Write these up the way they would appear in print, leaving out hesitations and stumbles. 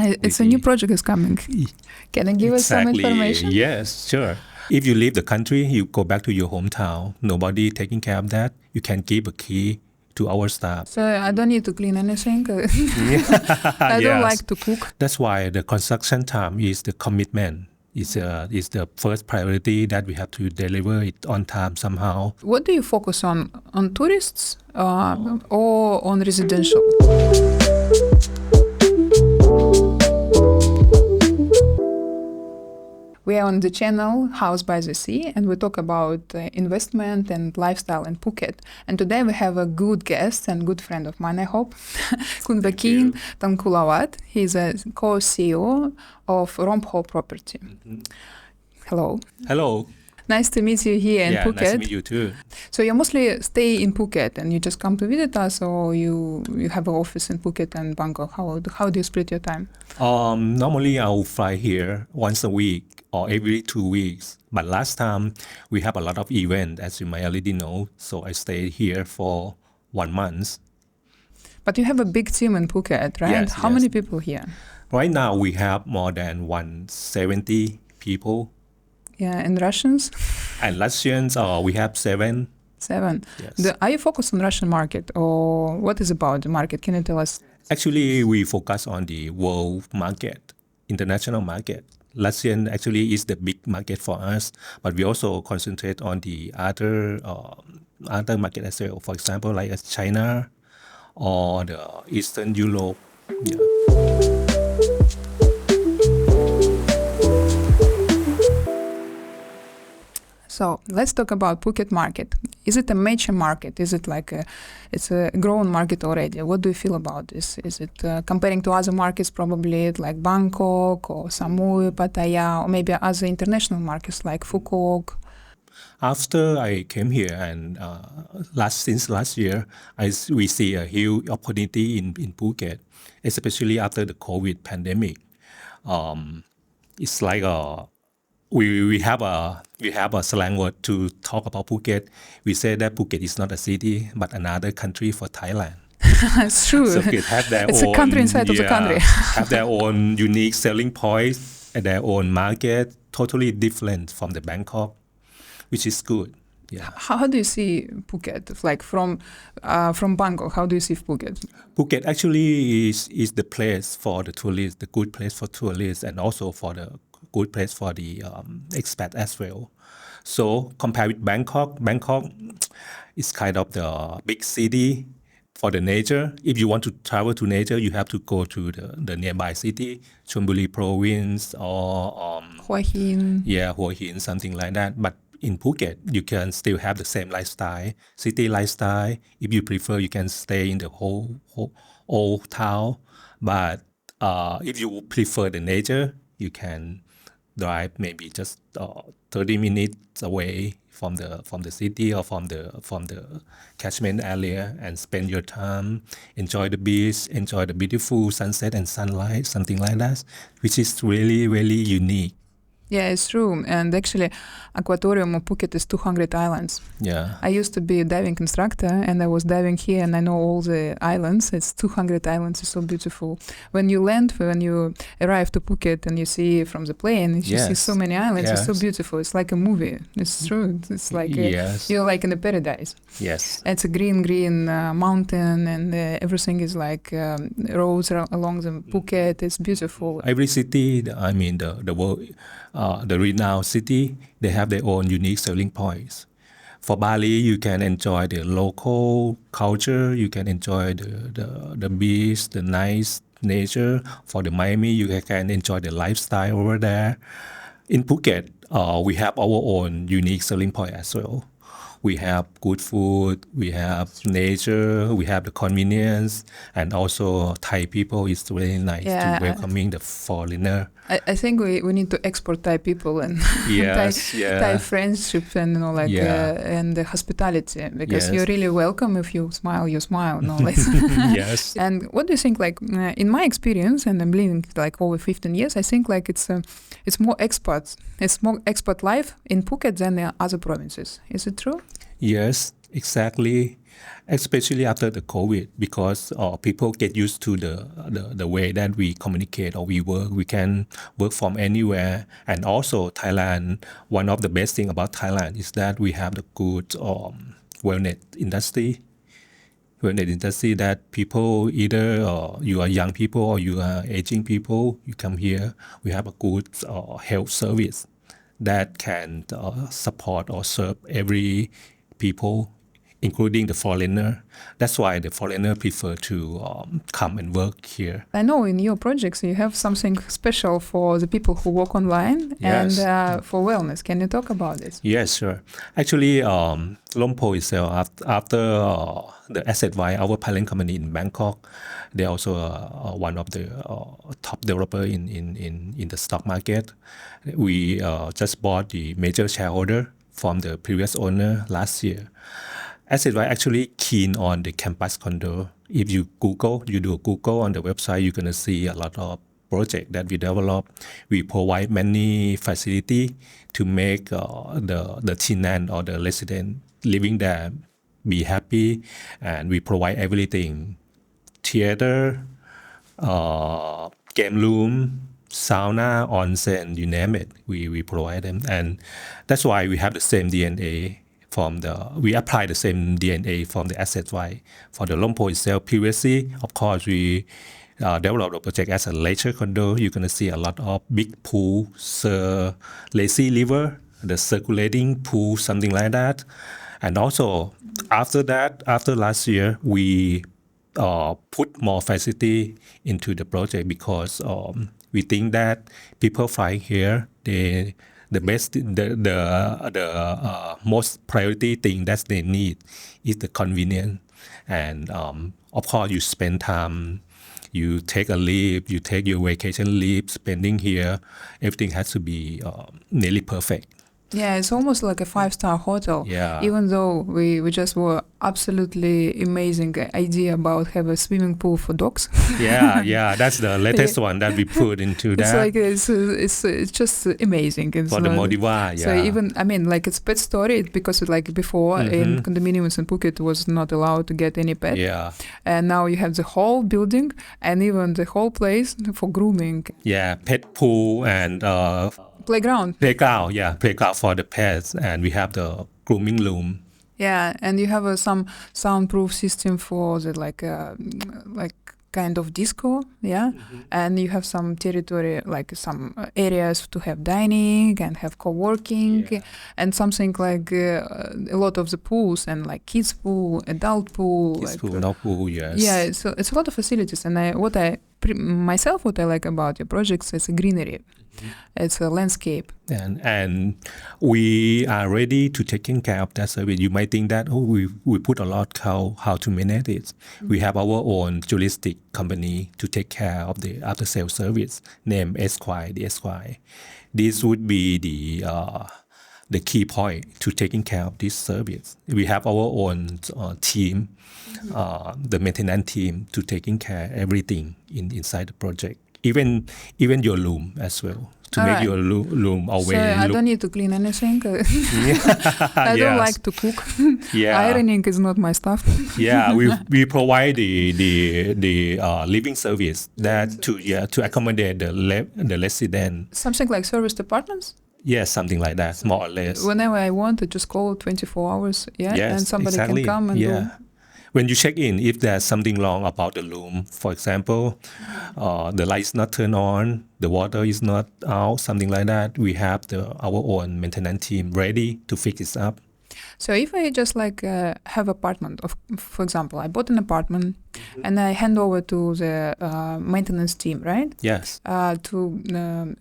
It's a new project is coming. Can you give us some information? Yes, sure. If you leave the country, you go back to your hometown. Nobody taking care of that. You can give a key to our staff. So I don't need to clean anything. I don't like to cook. That's why the construction time is the commitment. Is the first priority that we have to deliver it on time somehow. What do you focus on tourists or on residential? We are on the channel House by the Sea, and we talk about investment and lifestyle in Phuket. And today we have a good guest and good friend of mine, I hope, Wakin Thangkulawat. He's a co-CEO of Rhom Bho property. Hello. Hello. Nice to meet you here in Phuket. Nice to meet you too. So you mostly stay in Phuket and you just come to visit us, or you have an office in Phuket and Bangkok? How do you split your time? Normally I'll fly here once a week or every 2 weeks. But last time we have a lot of events, as you might already know. So I stayed here for 1 month. But you have a big team in Phuket, right? Yes, How many people here? Right now we have more than 170 people. Yeah, and Russians? And Russians, we have 7. 7. Yes. Are you focused on Russian market, or what is about the market? Can you tell us? Actually, we focus on the world market, international market. Russian actually is the big market for us, but we also concentrate on the other market as well. For example, like China or the Eastern Europe. Yeah. So let's talk about Phuket market. Is it a mature market? Is it like it's a grown market already? What do you feel about this? Is it comparing to other markets, probably like Bangkok or Samui, Pattaya, or maybe other international markets like Phuket? After I came here and since last year, we see a huge opportunity in Phuket, especially after the COVID pandemic. It's like we have a slang word to talk about Phuket. We say that Phuket is not a city but another country for Thailand. It's true. So Phuket have their it's own, a country inside of the country. have their own unique selling points and their own market, totally different from the Bangkok, which is good. Yeah. How do you see Phuket? Like from Bangkok, how do you see Phuket? Phuket actually is the place for the tourists, the good place for tourists, and also for the good place for the expat as well. So compared with Bangkok is kind of the big city for the nature. If you want to travel to nature, you have to go to the nearby city, Chonburi province or Hua Hin. Yeah, Hua Hin, something like that. But in Phuket, you can still have the same lifestyle, city lifestyle. If you prefer, you can stay in the whole old town. But if you prefer the nature, you can drive maybe just 30 minutes away from the city or from the catchment area and spend your time, enjoy the beach, enjoy the beautiful sunset and sunlight, something like that, which is really, really unique. Yeah, it's true. And actually, aquatorium of Phuket is 200 islands. Yeah. I used to be a diving instructor, and I was diving here, and I know all the islands. It's 200 islands. It's so beautiful. When you arrive to Phuket and you see from the plane, you see so many islands. Yes. It's so beautiful. It's like a movie. It's true. It's like you're like in a paradise. Yes. It's a green mountain, and everything is like roads along the Phuket. It's beautiful. Every city, I mean the world. The renowned city, they have their own unique selling points. For Bali, you can enjoy the local culture, you can enjoy the beach, the nice nature. For the Miami, you can enjoy the lifestyle over there. In Phuket, we have our own unique selling point as well. We have good food, we have nature, we have the convenience, and also Thai people is really nice to welcoming the foreigner. I think we need to export Thai people and Thai friendship and and the hospitality, because you're really welcome. If you smile, you smile. Yes. And what do you think? Like in my experience, and I'm living like over 15 years, I think like it's more expat. It's more expat life in Phuket than the other provinces. Is it true? Yes, exactly. especially after the COVID, because people get used to the way that we communicate or we work. We can work from anywhere. And also Thailand, one of the best thing about Thailand is that we have the good wellness industry. Wellness industry that people, either you are young people or you are aging people, you come here, we have a good health service that can support or serve every people, including the foreigner. That's why the foreigner prefer to come and work here. I know in your projects you have something special for the people who work online. Yes. And for wellness. Can you talk about this? Yes, sure. Actually, Rhom Bho itself, after the Asset Y, our parent company in Bangkok, they're also one of the top developer in the stock market. We just bought the major shareholder from the previous owner last year. Asset Y actually keen on the campus condo. If you do a Google on the website, you're gonna see a lot of project that we develop. We provide many facility to make the tenant or the resident living there be happy, and we provide everything: theater, game room, sauna, onsen, you name it. We provide them, and that's why we have the same DNA. We apply the same DNA from the Asset Y. For the Rhom Bho itself, previously, of course, we developed the project as a leisure condo. You're going to see a lot of big pools, lazy river, the circulating pool, something like that. And also, after last year, we put more facility into the project because we think that people flying here, the most priority thing that they need is the convenience. And of course, you spend time, you take a leave, you take your vacation leave, spending here, everything has to be nearly perfect. Yeah, it's almost like a 5-star hotel. Yeah. Even though we just were absolutely amazing idea about have a swimming pool for dogs. yeah, that's the latest one that we put into It's that. like it's just amazing. It's For the not- Modiva, yeah. So even like it's pet story because like before in condominiums in Phuket was not allowed to get any pet. Yeah, And now you have the whole building and even the whole place for grooming. yeah, pet pool and Playground. playground for the pets, and we have the grooming room. Yeah, and you have some soundproof system for the like kind of disco, yeah, and you have some territory like some areas to have dining and have co-working, Yeah. and something like a lot of the pools and like kids pool, adult pool, Kids like, pool, no pool, yes. yeah, it's a lot of facilities, and what I like about your projects is a greenery. It's a landscape. And we are ready to taking care of that service. You might think that we put a lot how to manage it. We have our own juristic company to take care of the after sale service named Esquire, the Esquire. This would be the key point to taking care of this service. We have our own team, the maintenance team, to taking care of everything inside the project. Even your room as well, to make Alright. your room always So I look. don't need to clean anything. I don't Yes. like to cook. Yeah. Ironing is not my stuff. Yeah, we provide the living service that to accommodate the resident. Something like service departments. Yes, something like that, more or less. Whenever I want, I just call 24 hours. Yeah, Yes, and somebody exactly. can come and do. When you check in, if there's something wrong about the room, for example, the lights not turned on, the water is not out, something like that, we have our own maintenance team ready to fix it up. So if I just like have apartment, for example, I bought an apartment and I hand over to the maintenance team, right? Yes. To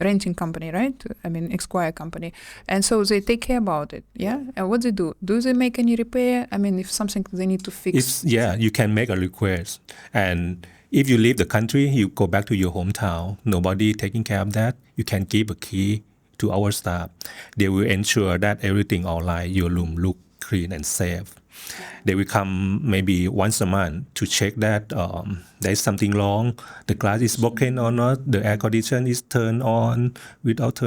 renting company, right? I mean, Esquire company. And so they take care about it, yeah? And what they do? Do they make any repair? I mean, if something they need to fix. You can make a request. And if you leave the country, you go back to your hometown, nobody taking care of that, you can give a key to our staff. They will ensure that everything online, your room look clean and safe. They will come maybe once a month to check that there is something wrong, the glass is broken or not, the air condition is turned on without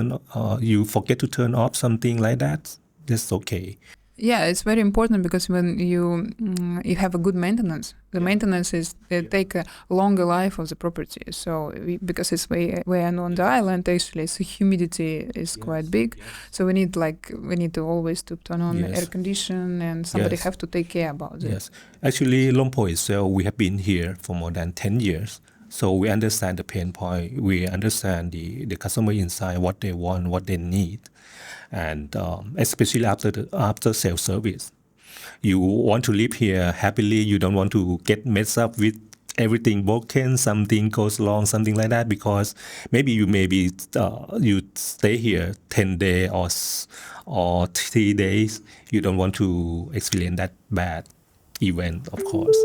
you forget to turn off, something like that. That's okay. Yeah, it's very important because when you have a good maintenance, the maintenance is take a longer life of the property. So because it's we are on the island, actually, so humidity is quite big. So we need to always to turn on air condition, and somebody have to take care about it. Yes, actually, Rhom Bho itself, we have been here for more than 10 years. So we understand the pain point. We understand the customer inside, what they want, what they need, and especially after sales service. You want to live here happily. You don't want to get messed up with everything broken, something goes wrong, something like that. Because maybe you stay here 10 days or 3 days. You don't want to experience that bad event, of course.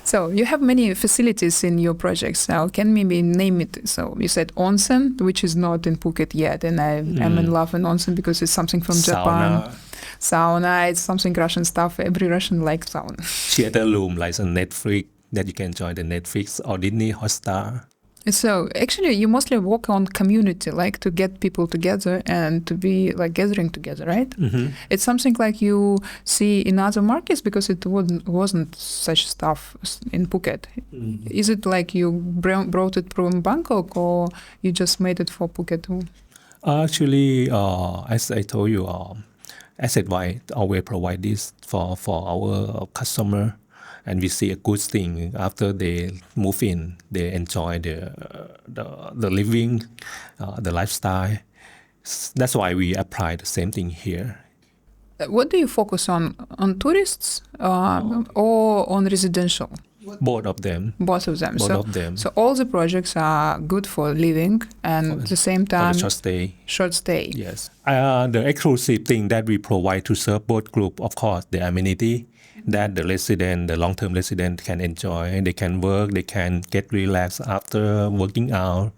So you have many facilities in your projects. Now, can maybe name it? So you said onsen, which is not in Phuket yet, and I'm in love with onsen because it's something from Japan. Sauna, it's something Russian stuff. Every Russian likes sauna. Theater room, like a Netflix, that you can enjoy the Netflix or Disney Hotstar. So actually, you mostly work on community, like to get people together and to be like gathering together, right? Mm-hmm. It's something like you see in other markets because it wasn't such stuff in Phuket. Mm-hmm. Is it like you brought it from Bangkok or you just made it for Phuket too? Actually, as I told you, Asset Wise always provide this for our customer. And we see a good thing after they move in, they enjoy the living, the lifestyle. That's why we apply the same thing here. What do you focus on tourists or on residential? Both of them. Both of them. So all the projects are good for living and at the same time for the short stay. Yes. The exclusive thing that we provide to serve both group, of course, the amenity that the long-term resident can enjoy. They can work, they can get relaxed after working out.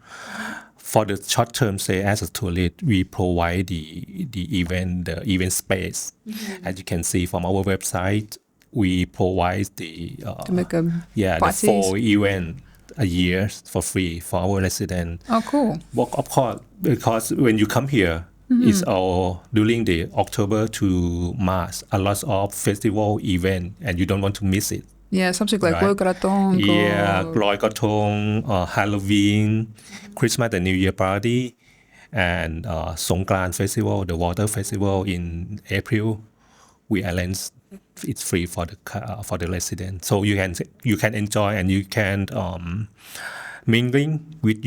For the short-term stay as a tourist, we provide the event space. Mm-hmm. As you can see from our website, we provide the 4 events a year for free for our residents. Oh, cool! Of course, because when you come here, it's all during the October to March, a lot of festival event, and you don't want to miss it. Yeah, something like Loi Krathong. Yeah, Loi Krathong, Halloween, Christmas and New Year party, and Songkran festival, the water festival in April. We arrange it's free for the residents, so you can enjoy and you can mingling with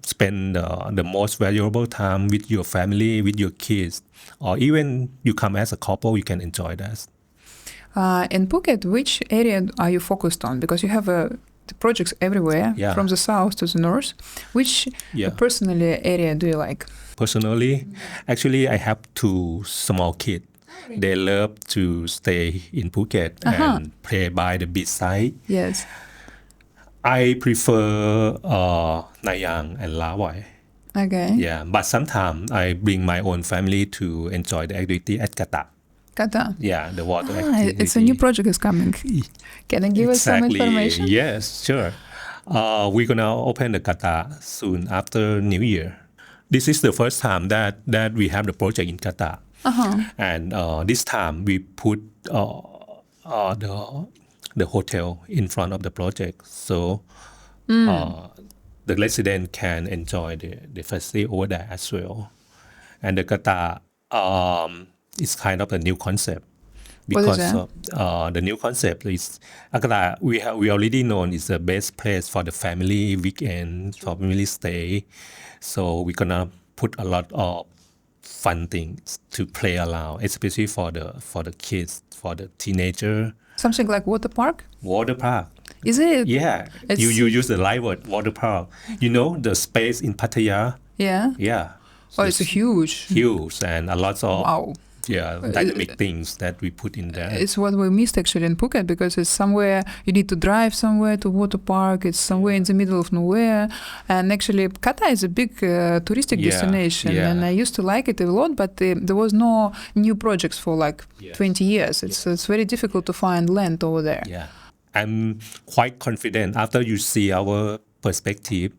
spend the most valuable time with your family, with your kids, or even you come as a couple, you can enjoy that. In Phuket, which area are you focused on? Because you have the projects everywhere, from the south to the north. Which personally area do you like? Personally, actually, I have 2 small kids. They love to stay in Phuket and play by the beach side. Yes. I prefer Nanyang and Lawai. Okay. Yeah, but sometimes I bring my own family to enjoy the activity at Qatar. Qatar? Yeah, the water activity. It's a new project is coming. Can you give us some information? Yes, sure. We're going to open the Qatar soon after New Year. This is the first time that we have the project in Qatar. And this time we put the hotel in front of the project, so the resident can enjoy the facility over there as well. And the Qatar is kind of a new concept because the new concept is Qatar. We already known is the best place for the family weekend, for family stay. So we're gonna put a lot of fun things to play around, especially for the kids, for the teenager. Something like water park? Water park. Is it? Yeah. You use the live word, water park. You know the space in Pattaya? Yeah. Yeah. So it's huge. Huge and a lot of dynamic things that we put in there. It's what we missed actually in Phuket because it's somewhere you need to drive somewhere to water park. It's somewhere in the middle of nowhere. And actually Qatar is a big touristic destination and I used to like it a lot, but there was no new projects for like 20 years. It's very difficult to find land over there. Yeah. I'm quite confident after you see our perspective,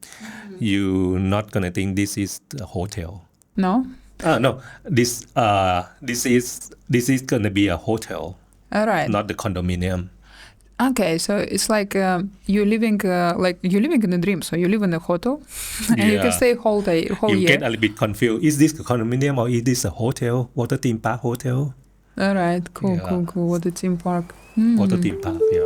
you're not gonna think this is a hotel. No? No, this is gonna be a hotel, All right. not the condominium. Okay, so it's like you're living in a dream. So you live in a hotel, and you can Yeah. stay whole You year. get a little bit confused. Is this a condominium or is this a hotel? Water theme park hotel? All right, cool. Yeah. What a theme park. Water theme park, yeah.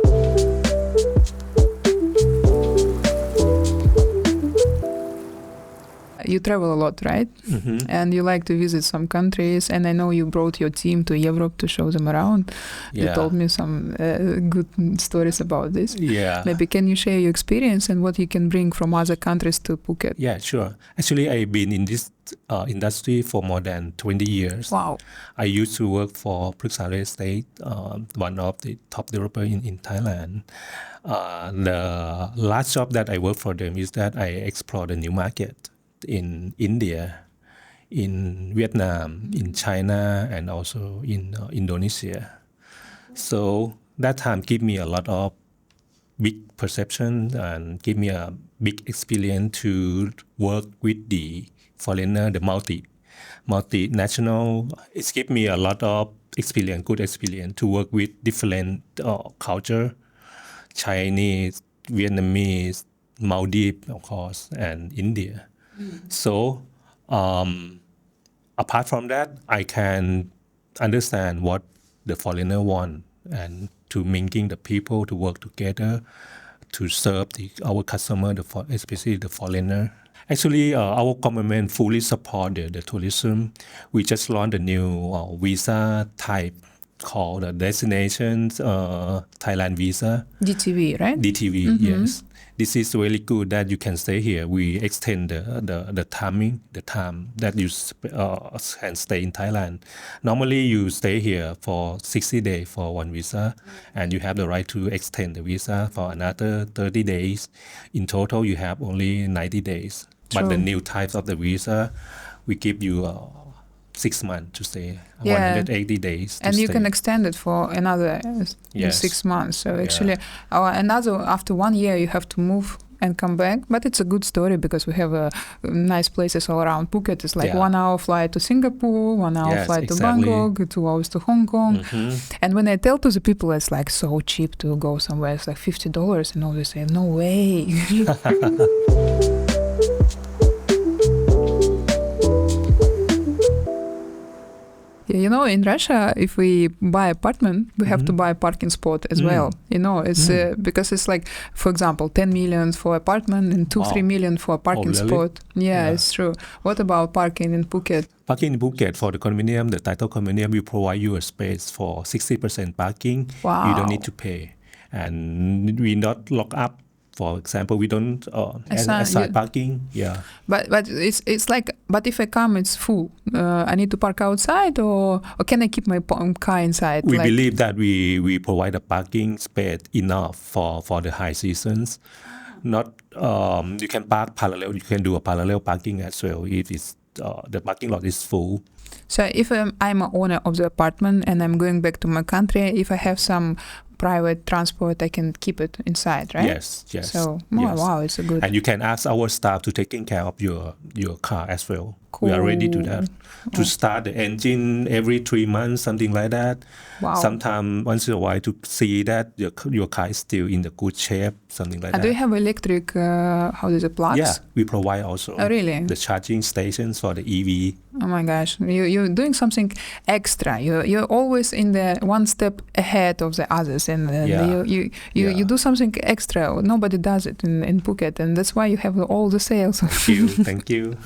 You travel a lot, right? And you like to visit some countries. And I know you brought your team to Europe to show them around. You Yeah. told me some good stories about this. Yeah. Maybe can you share your experience and what you can bring from other countries to Phuket? Yeah, sure. Actually, I've been in this industry for more than 20 years. Wow. I used to work for Pruksa Real Estate, one of the top developer in Thailand. The last job that I worked for them is that I explored a new market in India, in Vietnam, in China, and also in Indonesia. So that time gave me a lot of big perception and give me a big experience to work with the foreigner, the multinational. It's give me a lot of experience, good experience to work with different culture, Chinese, Vietnamese, Maldives, of course, and India. So apart from that, I can understand what the foreigner want and to mingle the people to work together to serve our customer, especially the foreigner. Actually, our government fully support the tourism. We just launched a new visa type called the Destinations Thailand Visa. DTV, right? DTV, yes. This is really good that you can stay here. We extend the time that you can stay in Thailand. Normally, you stay here for 60 days for one visa, and you have the right to extend the visa for another 30 days. In total, you have only 90 days. But the True. new types of the visa, we give you 6 months to stay, Yeah. 180 days to And you stay. can extend it for another Yes. 6 months. So Yeah. actually, after 1 year, you have to move and come back. But it's a good story because we have nice places all around Phuket. It's like Yeah. 1 hour flight to Singapore, 1 hour Yes, flight exactly. to Bangkok, 2 hours to Hong Kong. And when I tell to the people it's like so cheap to go somewhere, it's like $50, and all they say, no way. You know, in Russia, if we buy apartment, we have to buy a parking spot as well. You know, it's because it's like, for example, 10 million for apartment and 3 million for a parking really? spot. Yeah, Yeah. it's true. What about parking in Phuket? Parking in Phuket for the condominium, the title condominium will provide you a space for 60% parking. Wow. You don't need to pay. And we not lock up. For example, we don't assign parking. Yeah. But it's like, but if I come, it's full. I need to park outside, or can I keep my car inside? We believe that we provide a parking space enough for the high seasons. Not you can park parallel. You can do a parallel parking as well if it's the parking lot is full. So if I'm an owner of the apartment and I'm going back to my country, if I have some private transport, I can keep it inside, right? Yes. So yes. wow, it's a good. And you can ask our staff to taking care of your car as well. We are ready to that. To start the engine every 3 months, something like that. Wow. Sometimes once in a while to see that your car is still in the good shape, something like that. Do you have electric? How is it, plugs? Yeah, we provide also. Oh, really? The charging stations for the EV. Oh my gosh, you're doing something extra. You're always in the one step ahead of the others, and you do something extra. Nobody does it in Phuket, and that's why you have all the sales. Thank you.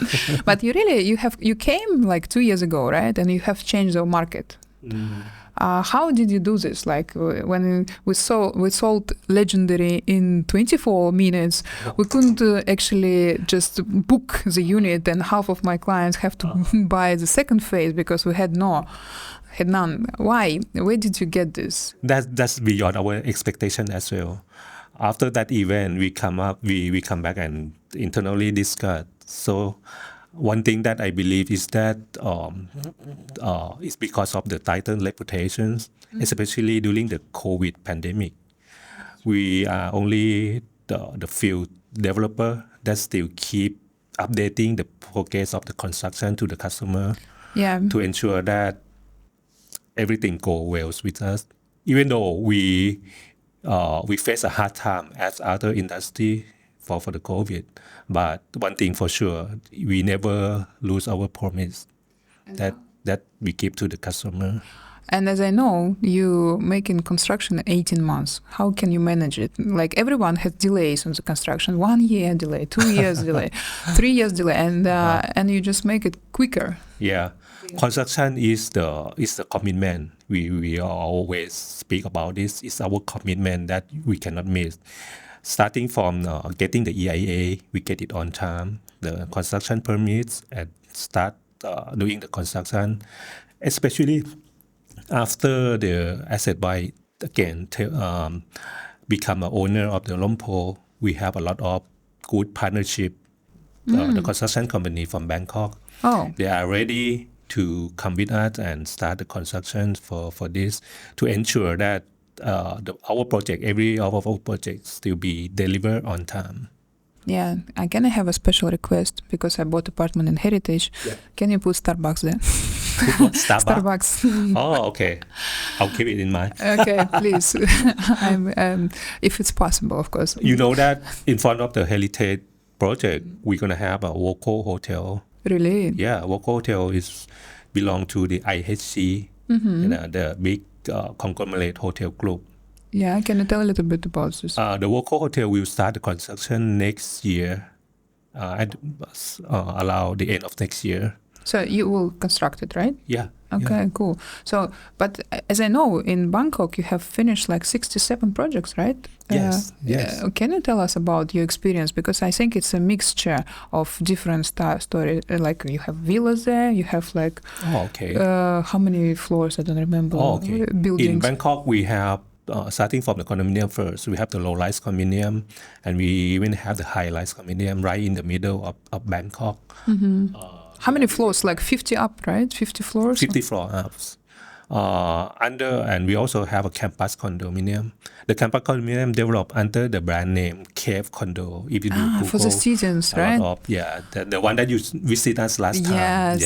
But you came like 2 years ago, right? And you have changed the market. How did you do this? Like when we sold Legendary in 24 minutes, we couldn't actually just book the unit, and half of my clients have to buy the second phase because we had none. Why? Where did you get this? That's beyond our expectation as well. After that event, we come back and internally discuss. So one thing that I believe is that it's because of the tightened reputations, especially during the COVID pandemic. We are only the field developer that still keep updating the progress of the construction to the customer Yeah. to ensure that everything go well with us. Even though we face a hard time as other industry for the COVID, but one thing for sure, we never lose our promise that we give to the customer. And as I know, you making construction 18 months. How can you manage it? Like everyone has delays on the construction. 1 year delay, 2 years delay, 3 years delay, and you just make it quicker. Yeah, construction is the commitment. We always speak about this. It's our commitment that we cannot miss. Starting from getting the EIA, we get it on time. The construction permits and start doing the construction, especially after the asset buy again become an owner of the Rhom Bho. We have a lot of good partnership. The construction company from Bangkok, they are ready to come with us and start the construction for this to ensure that our project, every of our projects, still be delivered on time. Yeah, I can have a special request because I bought apartment in Heritage. Yeah. Can you put Starbucks there? Starbucks. Oh, okay. I'll keep it in mind. Okay, please. If it's possible, of course. You know that in front of the Heritage project, we're gonna have a local hotel. Really? Yeah, local hotel is belong to the IHC, the big conglomerate hotel group. Yeah, can you tell a little bit about this? The local hotel will start the construction next year, around the end of next year. So you will construct it, right? Yeah. Okay, yeah. cool. So, but as I know, in Bangkok, you have finished like 67 projects, right? Yes. Can you tell us about your experience? Because I think it's a mixture of different stories. Like you have villas there, you have like... Oh, okay. How many floors? I don't remember. Oh, okay. Buildings. In Bangkok, we have, starting from the condominium first, we have the low-rise condominium, and we even have the high-rise condominium right in the middle of Bangkok. How many floors? Like 50 up, right? 50 floors? 50 floor ups. And we also have a campus condominium. The campus condominium developed under the brand name Cave Condo. If you do Google, for the students, right? The one that you visit us last time. Yes,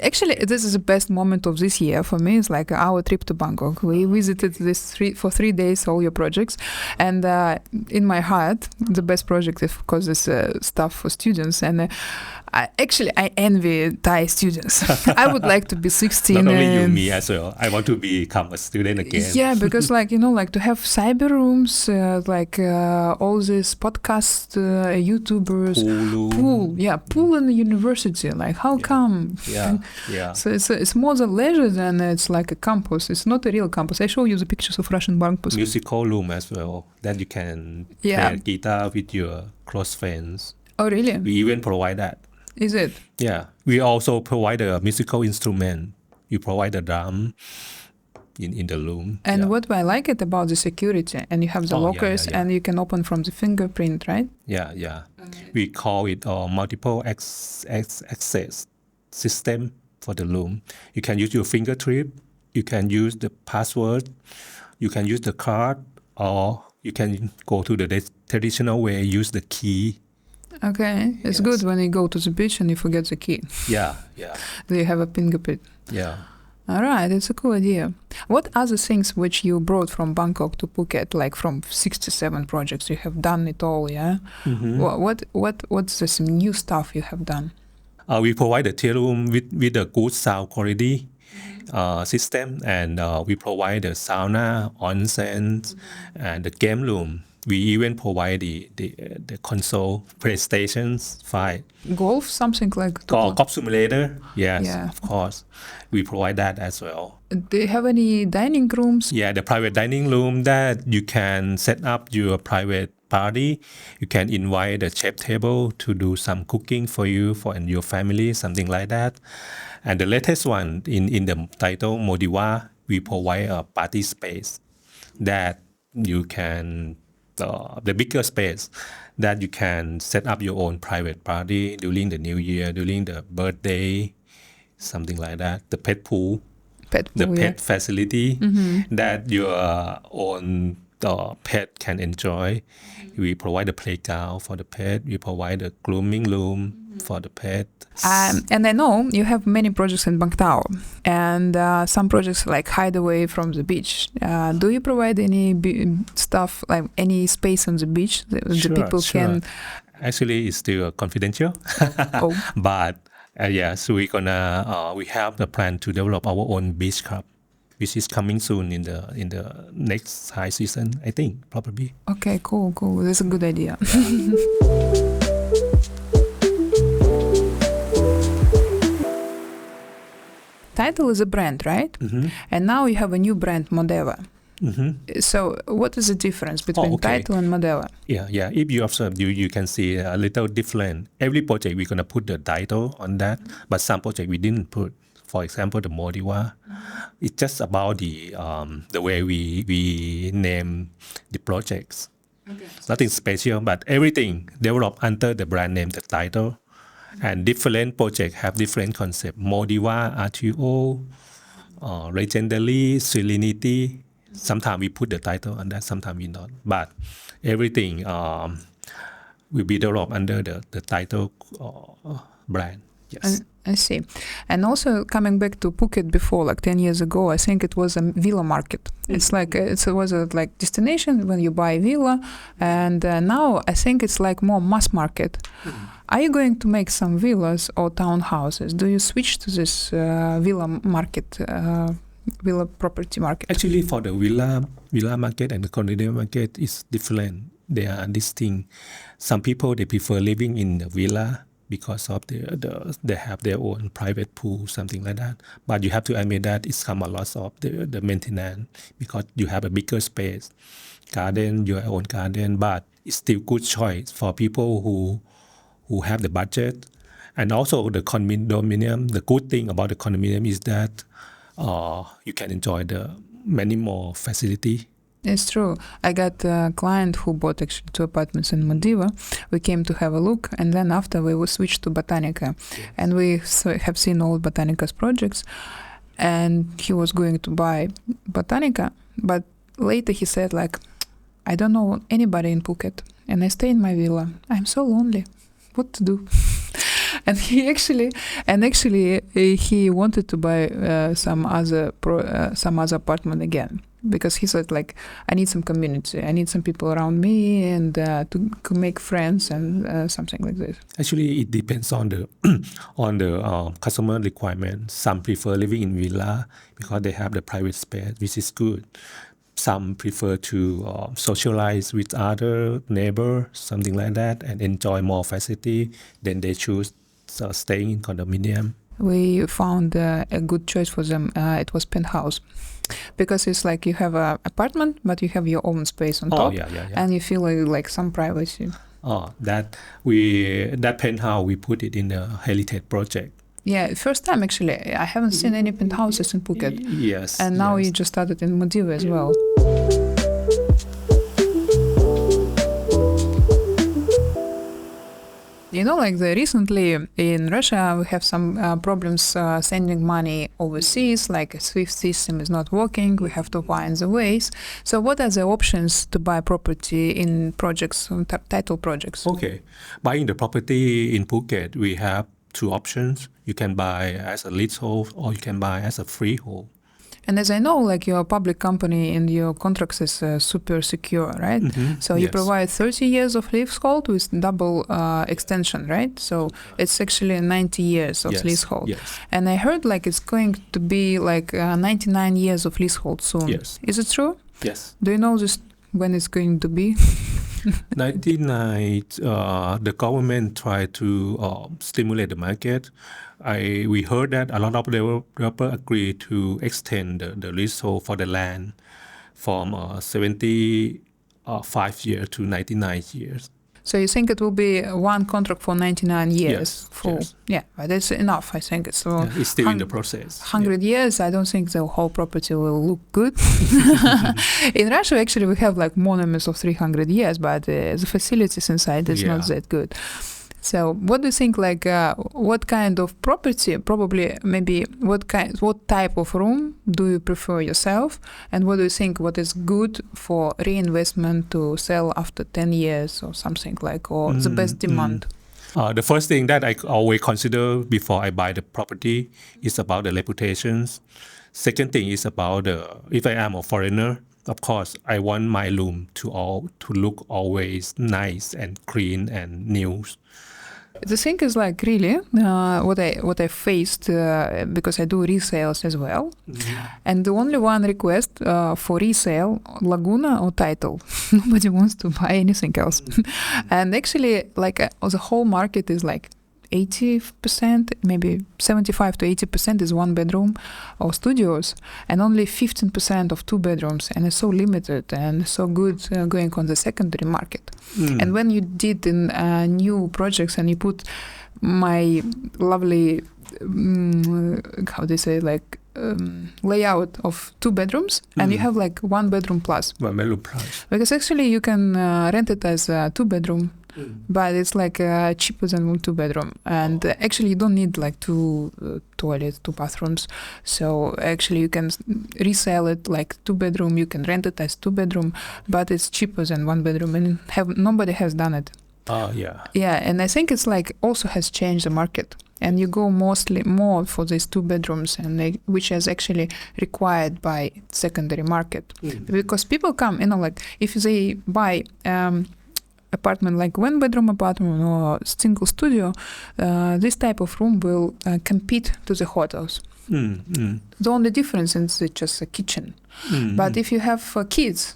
actually, this is the best moment of this year for me. It's like our trip to Bangkok. We visited for 3 days all your projects, and in my heart, the best project is of course is stuff for students. And I envy Thai students. I would like to be 16. Not only you, me as well. I want to become a student again. Yeah, because like to have cyber rooms, all these podcast YouTubers, pool in the university. Like how come? Yeah. So it's more than leisure than it's like a campus. It's not a real campus. I show you the pictures of Russian campus. Musical room as well that you can play guitar with your close friends. Oh, really? We even provide that. Is it? Yeah. We also provide a musical instrument. We provide the drum in the room. And what I like it about the security, and you have the lockers, and you can open from the fingerprint, right? Yeah. We call it multiple access system for the room. You can use your fingertip, you can use the password, you can use the card, or you can go to the traditional way, use the key. Okay, it's good when you go to the beach and you forget the key. Yeah. Do you have a fingerprint? Yeah. All right, it's a cool idea. What other things which you brought from Bangkok to Phuket, like from 67 projects, you have done it all, yeah? What's this new stuff you have done? We provide the tea room with a good sound quality system, and we provide the sauna, onsen, and the game room. We even provide the console PlayStations 5. Golf, something like golf simulator. Yes, of course. We provide that as well. Do you have any dining rooms? Yeah, the private dining room that you can set up your private party. You can invite the chef table to do some cooking for you and your family, something like that. And the latest one in the title Modiwa, we provide a party space that you can the bigger space that you can set up your own private party during the New Year, during the birthday, something like that. The pet pool, pet facility that your own the pet can enjoy. We provide a playground for the pet. We provide a grooming room for the pet. And I know you have many projects in Bang Tao, and some projects like hideaway from the beach. Do you provide any stuff, like any space on the beach that the people can? Actually, it's still confidential. Oh. But yes, we have the plan to develop our own beach club, which is coming soon in the next high season, I think, probably. Okay, cool. That's a good idea. Title is a brand, right? Mm-hmm. And now you have a new brand, Modeva. Mm-hmm. So what is the difference between Title and Modeva? Yeah. If you observe, you can see a little different. Every project we're gonna put the title on that, but some project we didn't put. For example, the Modeva, it's just about the way we name the projects. Okay. Nothing special, but everything developed under the brand name, the title. And different projects have different concepts. Modeva, RTO, Legendary, Serenity. Sometimes we put the title on that, sometimes we not. But everything will be developed under the title brand. Yes. I see. And also coming back to Phuket before, like 10 years ago, I think it was a villa market. It's like it was a like destination when you buy a villa, and now I think it's like more mass market. Are you going to make some villas or townhouses? Do you switch to this villa market, villa property market? Actually, for the villa market and the condominium market is different. They are distinct. Some people they prefer living in the villa because of they have their own private pool, something like that. But you have to admit that it's come a lot of the maintenance because you have a bigger space, garden, your own garden. But it's still good choice for people who have the budget. And also the condominium. The good thing about the condominium is that you can enjoy the many more facility. It's true. I got a client who bought actually 2 apartments in Modeva. We came to have a look, and then after we will switch to Botanica. Yes. And we have seen all Botanica's projects, and he was going to buy Botanica, but later he said like, I don't know anybody in Phuket, and I stay in my villa. I'm so lonely. What to do? And he actually he wanted to buy some other apartment again, because he said like, I need some community, I need some people around me, and to make friends and something like this. Actually, it depends on the customer requirement. Some prefer living in villa because they have the private space, which is good. Some prefer to socialize with other neighbors, something like that, and enjoy more facility. Then they choose staying in condominium. We found a good choice for them. It was penthouse, because it's like you have an apartment, but you have your own space on top, and you feel like some privacy. That penthouse we put it in the heritage project. Yeah, first time actually. I haven't seen any penthouses in Phuket. Yes. And now you just started in Modeva as well. You know, like recently in Russia, we have some problems sending money overseas, like a SWIFT system is not working, we have to find the ways. So what are the options to buy property in projects, title projects? Okay. Buying the property in Phuket, we have 2 options. You can buy as a leasehold or you can buy as a freehold. And as I know, like your public company and your contracts is super secure, right? Mm-hmm. So you provide 30 years of leasehold with double extension, right? So it's actually 90 years of leasehold. Yes. And I heard like it's going to be like 99 years of leasehold soon. Yes. Is it true? Yes. Do you know this when it's going to be? 99, the government tried to stimulate the market. We heard that a lot of developers agreed to extend the leasehold for the land from 75 years to 99 years. So you think it will be one contract for 99 years? Yes. Yeah, but that's enough, I think. It's still in the process. 100 years, I don't think the whole property will look good. In Russia, actually, we have like monuments of 300 years, but the facilities inside is not that good. So what do you think, like, what kind of property, probably maybe what type of room do you prefer yourself? And what do you think, what is good for reinvestment to sell after 10 years or something like, or the best demand? The first thing that I always consider before I buy the property is about the reputations. Second thing is about if I am a foreigner, of course, I want my room to look always nice and clean and new. The thing is, like, really, what I faced, because I do resales as well, and the only one request for resale, Laguna or title. Nobody wants to buy anything else. And actually, like, the whole market is like 80%, maybe 75 to 80% is one bedroom or studios, and only 15% of two bedrooms, and it's so limited and so good going on the secondary market. And when you did in new projects and you put my lovely, how do you say, like, layout of two bedrooms, and you have like one bedroom plus. One bedroom plus. Because actually you can rent it as a two bedroom. But it's like cheaper than one two bedroom, and actually you don't need like two toilets, two bathrooms. So actually you can resell it like two bedroom. You can rent it as two bedroom, but it's cheaper than one bedroom, and nobody has done it. Yeah, and I think it's like also has changed the market, and you go mostly more for these two bedrooms, and which is actually required by secondary market, because people come, like if they buy apartment like one bedroom apartment or single studio, this type of room will compete to the hotels. The only difference is just a kitchen. But if you have kids,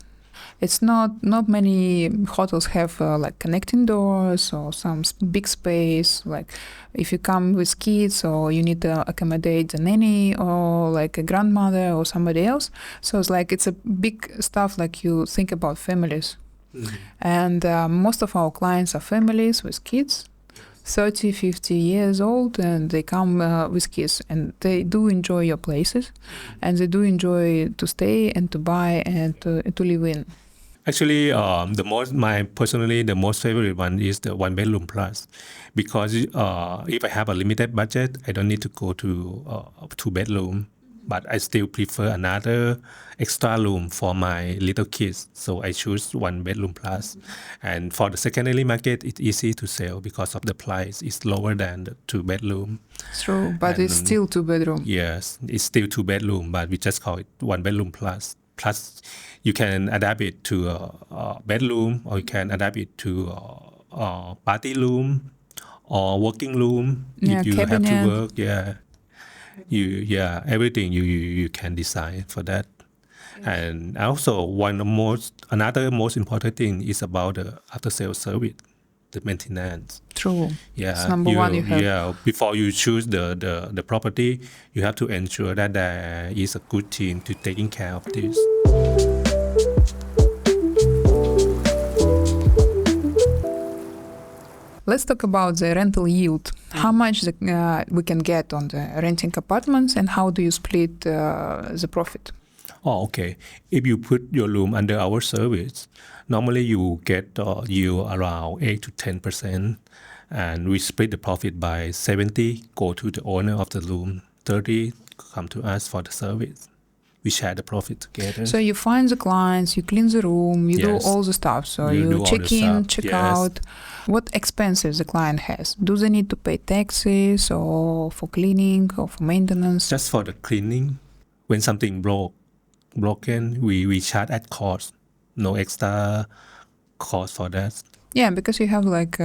it's not many hotels have like connecting doors or some big space. Like if you come with kids, or you need to accommodate a nanny or like a grandmother or somebody else. So it's a big stuff, like you think about families. And most of our clients are families with kids, 30, 50 years old, and they come with kids, and they do enjoy your places, and they do enjoy to stay and to buy and to live in. Actually, the most favorite one is the one bedroom plus, because if I have a limited budget, I don't need to go to two bedroom. But I still prefer another extra room for my little kids. So I choose one bedroom plus. And for the secondary market, it's easy to sell because of the price. It's lower than the two bedroom. It's true, but it's still two bedroom. Yes, it's still two bedroom, but we just call it one bedroom plus. Plus, you can adapt it to a bedroom, or you can adapt it to a party room or working room if you cabinet. have to work. Everything you can design for that. And also another most important thing is about the after sales service, the maintenance. True. It's number one you have. Before you choose the property, you have to ensure that there is a good team to taking care of this. Let's talk about the rental yield. How much we can get on the renting apartments, and how do you split the profit? Okay. If you put your room under our service, normally you get yield around 8 to 10%, and we split the profit by 70 go to the owner of the room, 30 come to us for the service. We share the profit together. So you find the clients, you clean the room, you do all the stuff. So you check in, check out. What expenses the client has? Do they need to pay taxes, or for cleaning, or for maintenance? Just for the cleaning. When something broken, we charge at cost. No extra cost for that. Yeah, because you have like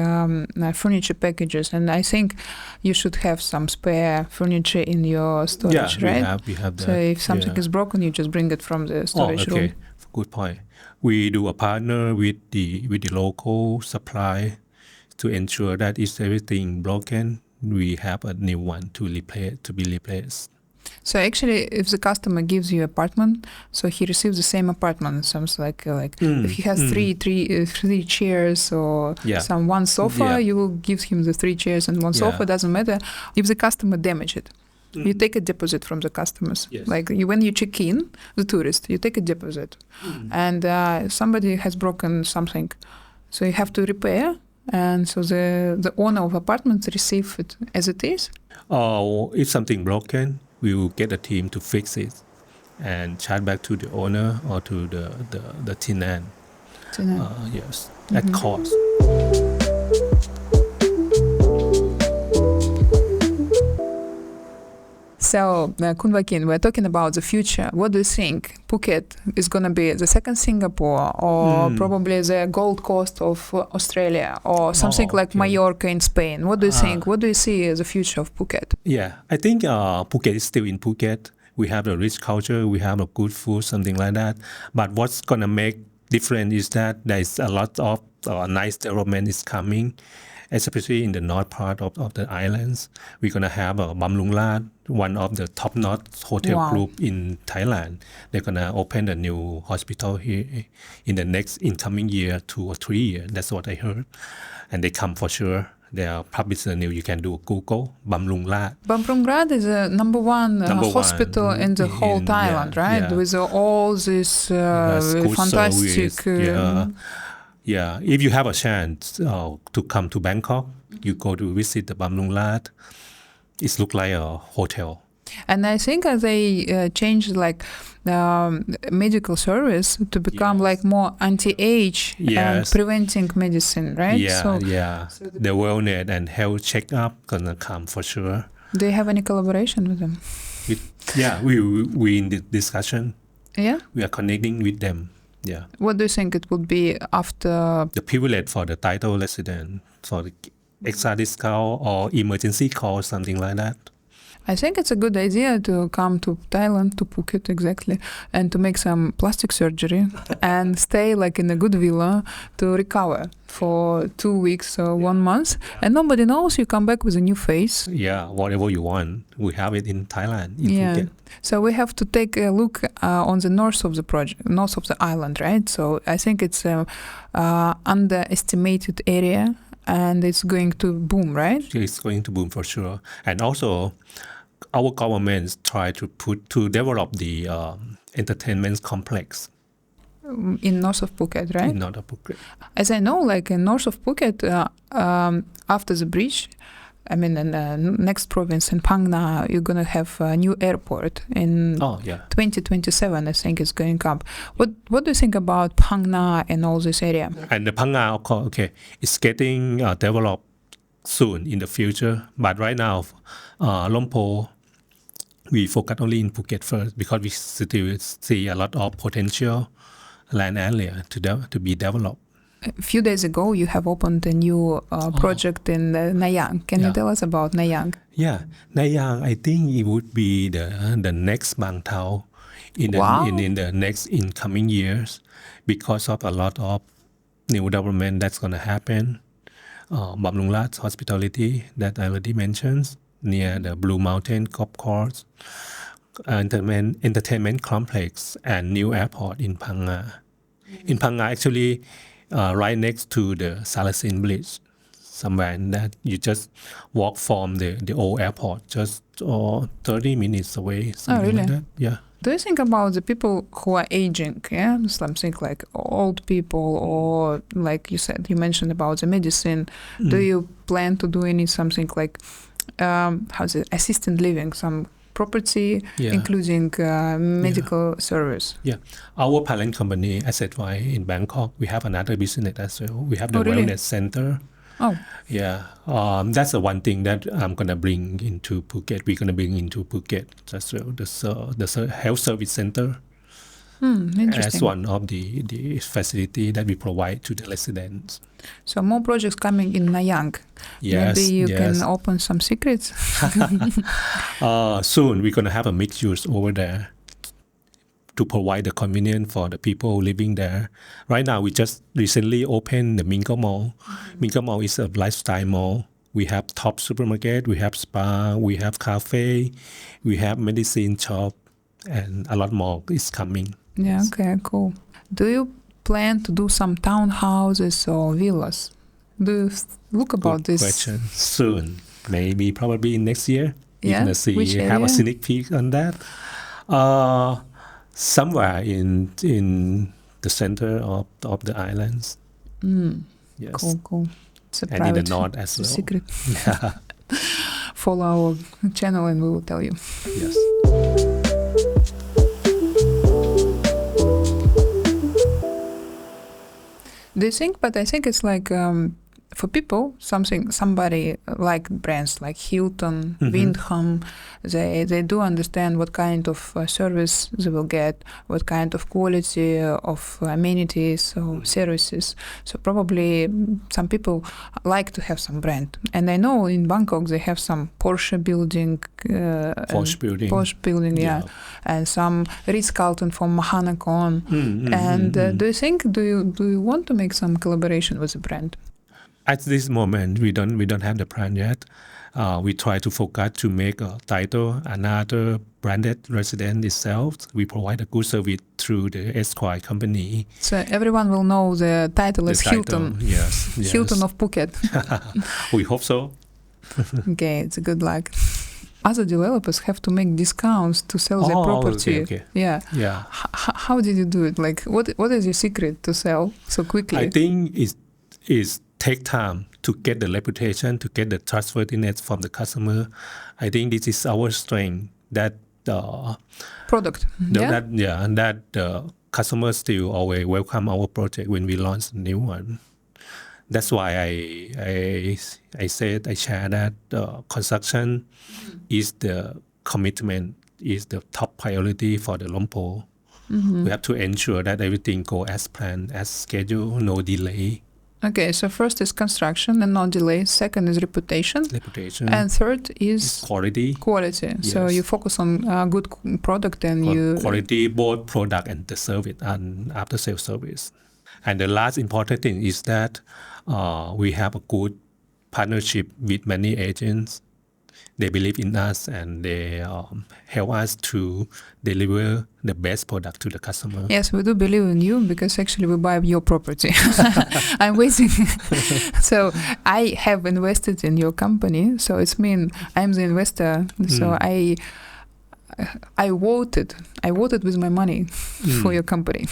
furniture packages, and I think you should have some spare furniture in your storage, right? We have that. So if something is broken, you just bring it from the storage room. Good point. We do a partner with the local supply to ensure that if everything broken, we have a new one to be replaced. So actually, if the customer gives you apartment, so he receives the same apartment. Sounds like if he has three chairs or one sofa, you will give him the three chairs and one sofa. Doesn't matter if the customer damage it. You take a deposit from the customers. Yes. Like when you check in, the tourist, you take a deposit, and somebody has broken something, so you have to repair. and so the owner of apartments receive it as it is? Or if something broken, we will get a team to fix it and charge back to the owner or to the tenant. Yes, at cost. So, Khun Wakin, we're talking about the future. What do you think? Phuket is going to be the second Singapore, or probably the Gold Coast of Australia, or something like Mallorca in Spain? What do you think? What do you see as the future of Phuket? Yeah, I think Phuket is still in Phuket. We have a rich culture, we have a good food, something like that. But what's going to make different is that there's a lot of nice development is coming, especially in the north part of the islands. We're going to have Bamlunglat, one of the top-notch hotel group in Thailand. They're going to open a new hospital here in the next incoming year, 2 or 3 years. That's what I heard. And they come for sure. They are published in the news. You can do Google, Bamlunglat. Bamlunglat is a number one hospital in the whole Thailand, right? Yeah. With all this fantastic... Yeah, if you have a chance to come to Bangkok, you go to visit the Bamlunglat. It looks like a hotel. And I think they changed like medical service to become like more anti-age and preventing medicine, right? Yeah, so the wellness and health checkup gonna come for sure. Do you have any collaboration with them? We in the discussion. Yeah, we are connecting with them. Yeah. What do you think it would be after? The privilege for the title resident, for the extra discount or emergency call, something like that. I think it's a good idea to come to Thailand, to Phuket exactly, and to make some plastic surgery and stay like in a good villa to recover for 2 weeks or 1 month. And nobody knows, you come back with a new face. Yeah, whatever you want. We have it in Thailand, in Phuket. So we have to take a look on the north of the project, north of the island, right? So I think it's a underestimated area. And it's going to boom, right? It's going to boom for sure. And also, our government try to develop the entertainment complex. In north of Phuket, right? In north of Phuket. As I know, like in north of Phuket, after the bridge, I mean, in the next province in Phang Nga, you're going to have a new airport in 2027, I think it's going up. What do you think about Phang Nga and all this area? And the Phang Nga, of course, it's getting developed soon in the future. But right now, Rhom Bho, we focus only in Phuket first because we still see a lot of potential land area to be developed. A few days ago, you have opened a new project in Nanyang. Can you tell us about Nanyang? Yeah, Nanyang, I think it would be the next Bang Tao in the next incoming years because of a lot of new development that's going to happen. Bamlunglat Hospitality that I already mentioned, near the Blue Mountain Golf Course, entertainment complex, and new airport in Phang Nga. In Phang Nga, actually, right next to the Salasin Bridge, somewhere in that you just walk from the old airport, just 30 minutes away, something like that. Yeah. Do you think about the people who are aging, something like old people, or like you mentioned about the medicine? Do you plan to do something like assisted living, some property, including medical service? Yeah, our parent company, Asset-wise in Bangkok, we have another business as well. We have the wellness center. Oh. Yeah, that's the one thing that I'm going to bring into Phuket. We're going to bring into Phuket as well, the health service center. Interesting. As one of the facility that we provide to the residents. So more projects coming in Nanyang. Yes, maybe you can open some secrets. Soon we're going to have a mixed use over there to provide the convenience for the people living there. Right now, we just recently opened the Mingo Mall. Mingo Mall is a lifestyle mall. We have top supermarket, we have spa, we have cafe, we have medicine shop, and a lot more is coming. Yeah, okay, cool. Do you plan to do some townhouses or villas? Do you look about Good this? Question. Soon, maybe probably next year. Yeah, you're gonna have a sneak peek on that. Somewhere in the center of the islands. Yes. Cool. It's a and in the private north as well. secret. Yeah. Follow our channel and we will tell you. Yes. Do you think? But I think it's like for people, somebody like brands like Hilton, Windham, they do understand what kind of service they will get, what kind of quality of amenities or services. So probably some people like to have some brand. And I know in Bangkok they have some Porsche building, Porsche building, yeah, and some Ritz-Carlton from Mahanakhon. Do you think do you want to make some collaboration with the brand? At this moment, we don't have the plan yet. We try to focus to make a title, another branded resident itself. We provide a good service through the Esquire company. So everyone will know the title is Hilton. Yes. Hilton of Phuket. We hope so. Okay, it's a good luck. Other developers have to make discounts to sell their property. Okay. Yeah. How did you do it? Like, what is your secret to sell so quickly? I think it's take time to get the reputation, to get the trustworthiness from the customer. I think this is our strength, that product. That customers still always welcome our project when we launch a new one. That's why I share that construction is the commitment, is the top priority for the Rhom Bho. We have to ensure that everything go as planned, as scheduled, no delay. Okay, so first is construction and no delay. Second is reputation. And third is quality. Yes. So you focus on good product and quality, both product and the service and after sales service. And the last important thing is that we have a good partnership with many agents. They believe in us and they help us to deliver the best product to the customer. Yes, we do believe in you because actually we buy your property. I'm waiting. So I have invested in your company. So it's mean I'm the investor. So I voted with my money for your company.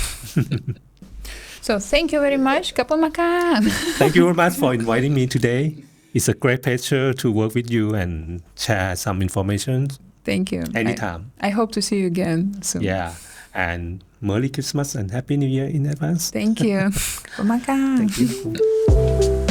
So thank you very much. Kapal makan. Thank you very much for inviting me today. It's a great pleasure to work with you and share some information. Thank you. Anytime. I hope to see you again soon. Yeah. And Merry Christmas and Happy New Year in advance. Thank you. Kapal makan. Thank you.